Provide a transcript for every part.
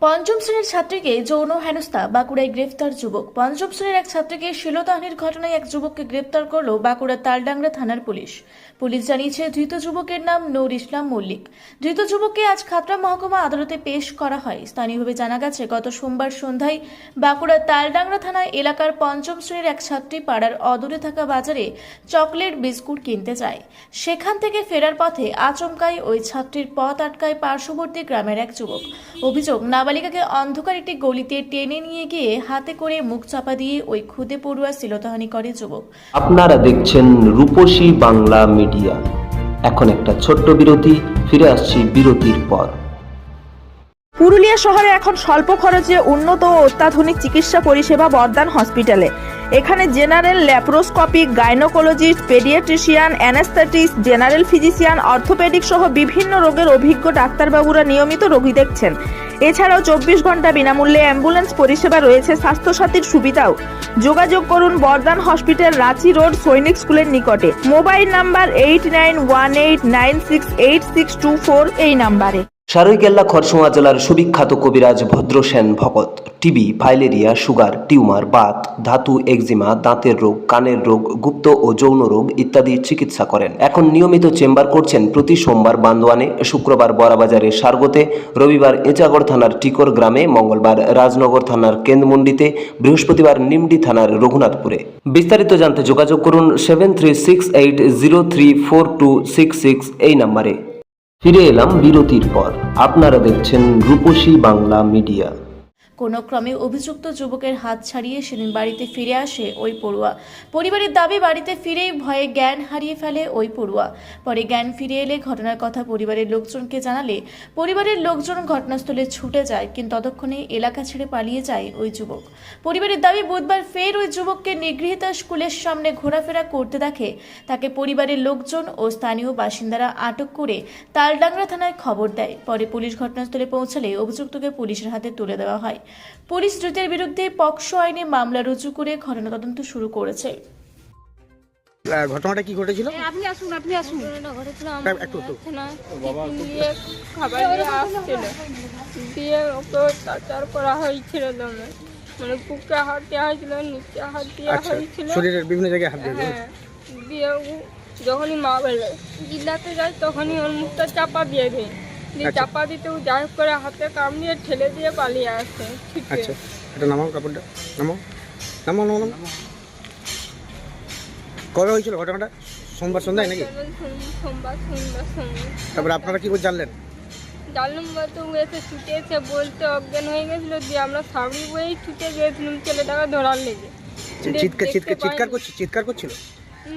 পঞ্চম শ্রেণীর ছাত্রীকে যৌন হেনস্থা, বাঁকুড়ায় গ্রেফতার যুবক। পঞ্চম শ্রেণীর এক ছাত্রীকে শ্লীলতাহানির ঘটনায় এক যুবককে গ্রেফতার করল বাঁকুড়া তালডাংরা থানার পুলিশ। পুলিশ জানিয়েছে, ধৃত যুবকের নাম নূর ইসলাম মল্লিক। ধৃত যুবককে আজ খাতড়া মহকুমা আদালতে পেশ করা হয়। স্থানীয়ভাবে জানা গেছে, গত সোমবার সন্ধ্যায় বাঁকুড়া তালডাংরা থানা এলাকার পঞ্চম শ্রেণীর এক ছাত্রী পাড়ার অদূরে থাকা বাজারে চকলেট বিস্কুট কিনতে যায়। সেখান থেকে ফেরার পথে আচমকাই ওই ছাত্রীর পথ আটকায় পার্শ্ববর্তী গ্রামের এক যুবক। অভিযোগ, নাবালিকাকে অন্ধকার একটি গলিতে টেনে নিয়ে গিয়ে হাতে করে মুখ চাপা দিয়ে ওই খুদে পড়ুয়া শ্লীলতাহানি করে যুবক। আপনারা দেখছেন রূপসী বাংলা মিডিয়া। এখন একটা ছোট্ট বিরতি, ফিরে আসছি বিরতির পর। পুরুলিয়া শহরে এখন স্বল্প খরচে উন্নত ও অত্যাধুনিক চিকিৎসা পরিষেবা বর্দান হসপিটালে। এখানে general, laparoscopic, gynaecologist, paediatrician, anaesthetist, general physician, orthopaedic সহ বিভিন্ন রোগের অভিজ্ঞ ডাক্তারবাবুরা নিয়মিত রোগী দেখছেন। এছাড়াও 24 ঘন্টা বিনামূল্যে অ্যাম্বুলেন্স পরিষেবা রয়েছে, স্বাস্থ্যসাথীর সুবিধাও। যোগাযোগ করুন বর্দান হসপিটাল, রাঁচি রোড, সৈনিক স্কুলের নিকটে। মোবাইল নাম্বার 8918968624 এই নাম্বারে। সারৈকেল্লা খরসোয়া জেলার সুবিখ্যাত কবিরাজ Bhadrasen Bhagat TB, filaria, sugar, tumour, Baat, ধাতু, এক্সিমা, দাঁতের রোগ, কানের রোগ, গুপ্ত ও যৌন রোগ ইত্যাদি চিকিৎসা করেন। এখন নিয়মিত চেম্বার করছেন প্রতি সোমবার বান্দোয়ানে, শুক্রবার বড়াবাজারে সারগোতে, রবিবার এঁচাগড় থানার টিকর গ্রামে, মঙ্গলবার রাজনগর থানার কেন্দ্রমন্ডিতে, বৃহস্পতিবার নিমডি থানার রঘুনাথপুরে। বিস্তারিত জানতে যোগাযোগ করুন 7368034266 এই নম্বরে। ফিরে এলাম বিরতির পর। আপনারা দেখছেন রূপসী বাংলা মিডিয়া। কোনো ক্রমে অভিযুক্ত যুবকের হাত ছাড়িয়ে সেদিন বাড়িতে ফিরে আসে ওই পড়ুয়া। পরিবারের দাবি, বাড়িতে ফিরেই ভয়ে জ্ঞান হারিয়ে ফেলে ওই পড়ুয়া। পরে জ্ঞান ফিরে এলে ঘটনার কথা পরিবারের লোকজনকে জানালে পরিবারের লোকজন ঘটনাস্থলে ছুটে যায়, কিন্তু ততক্ষণে এলাকা ছেড়ে পালিয়ে যায় ওই যুবক। পরিবারের দাবি, বুধবার ফের ওই যুবককে নিগৃহীতা স্কুলের সামনে ঘোরাফেরা করতে দেখে তাকে পরিবারের লোকজন ও স্থানীয় বাসিন্দারা আটক করে তালডাংরা থানায় খবর দেয়। পরে পুলিশ ঘটনাস্থলে পৌঁছালে অভিযুক্তকে পুলিশের হাতে তুলে দেওয়া হয়। পুলিশ ধৃতের বিরুদ্ধে পক্সো আইনে মামলা রুজু করে ঘটনা তদন্ত শুরু করেছে। ঘটনাটা কি ঘটেছিল? আপনি আসুন ঘটেছিল একটু খাবার নিয়ে আসছিল, দিয়ে ওকে অত্যাচার করা হয়েছিল। মানে বুকে হাত দেওয়া হয়েছিল, নিচে হাত দেওয়া হয়েছিল, শরীরের বিভিন্ন জায়গায় হাত দিয়ে। হ্যাঁ, দিয়ে যখনই মা বলে চিল্লাতে যায় তখনই ওর মুখটা চাপা দিয়ে দেয়। চাপা দিতে যাই হোক করে হাতে কামড়িয়ে ঠেলে দিয়ে পালিয়ে আসে। আচ্ছা, এটা নামাও, কাপড়টা নামাও, নামাও নামাও নামাও। কবে হয়েছিল ঘটনাটা? সোমবার সন্ধ্যায় নাকি? সোমবার সন্ধ্যা। তারপরে আপনারা কি করে জানলেন? জানলাম বলতে ও এসে ছুটে এসে বলতে অজ্ঞান হয়ে গেছিল, দিয়ে আমরা সাবড়ি বয়েই ছুটে গিয়েছিলাম ছেলেটাকে ধরার লেগে। চিৎকার করছিল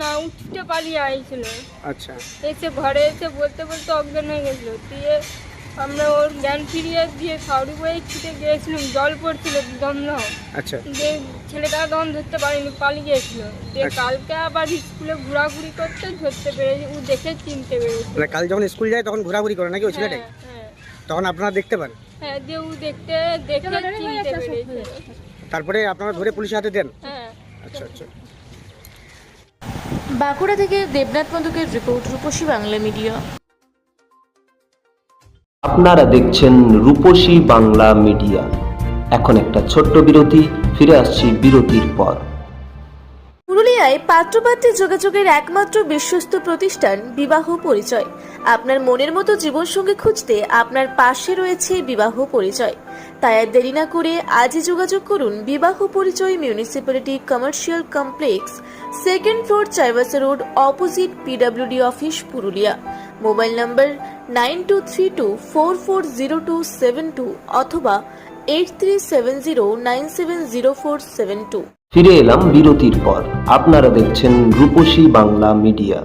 না, ও ছুটে পালিয়ে আইছিল। আচ্ছা, এসে ঘরে এসে বলতে বলতে অজ্ঞান হয়ে গেছিল, দিয়ে আমরা ওর জ্ঞান ফিরিয়ে দিয়ে সাউরি বয়ে ছুটে গিয়েছিলাম। জল পড়ছিল দমদম। আচ্ছা, দিয়ে ছেলেটা দম ধরতে পারিনি, পালিয়ে গিয়েছিল। দিয়ে কালকে আবার স্কুলে ঘোরাঘুরি করতে ধরতে পেরেছি, ও দেখে চিনতে পেরেছি। মানে কাল যখন স্কুল যায় তখন ঘোরাঘুরি করে নাকি ওই ছেলেটা? হ্যাঁ, তখন আপনারা দেখতে পান? হ্যাঁ, দিয়ে ও দেখে চিনতে পেরেছি। তারপরে আপনারা ধরে পুলিশের হাতে দেন? হ্যাঁ। আচ্ছা আচ্ছা। বাঁকুড়া থেকে দেবনাথ মন্দুকের রিপোর্ট, রূপসী বাংলা মিডিয়া। আপনারা দেখছেন রূপসী বাংলা মিডিয়া। এখন একটা ছোট্ট বিরতি, ফিরে আসছি বিরতির পর। পুরুলিয়ায় পাত্রপাত্রী যোগাযোগের একমাত্র বিশ্বস্ত প্রতিষ্ঠান বিবাহ পরিচয়। আপনার মনের মতো জীবনসঙ্গী খুঁজতে আপনার পাশে রয়েছে বিবাহ পরিচয়। তাই আর দেরি না করে আজই যোগাযোগ করুন বিবাহ পরিচয়, municipality commercial complex, 2nd floor, Chaibasa road, opposite PWD office, Purulia. Mobile নম্বর 9232440272 অথবা 8370970472। ফিরে এলাম বিরতির পর। আপনারা দেখছেন রূপসী বাংলা মিডিয়া।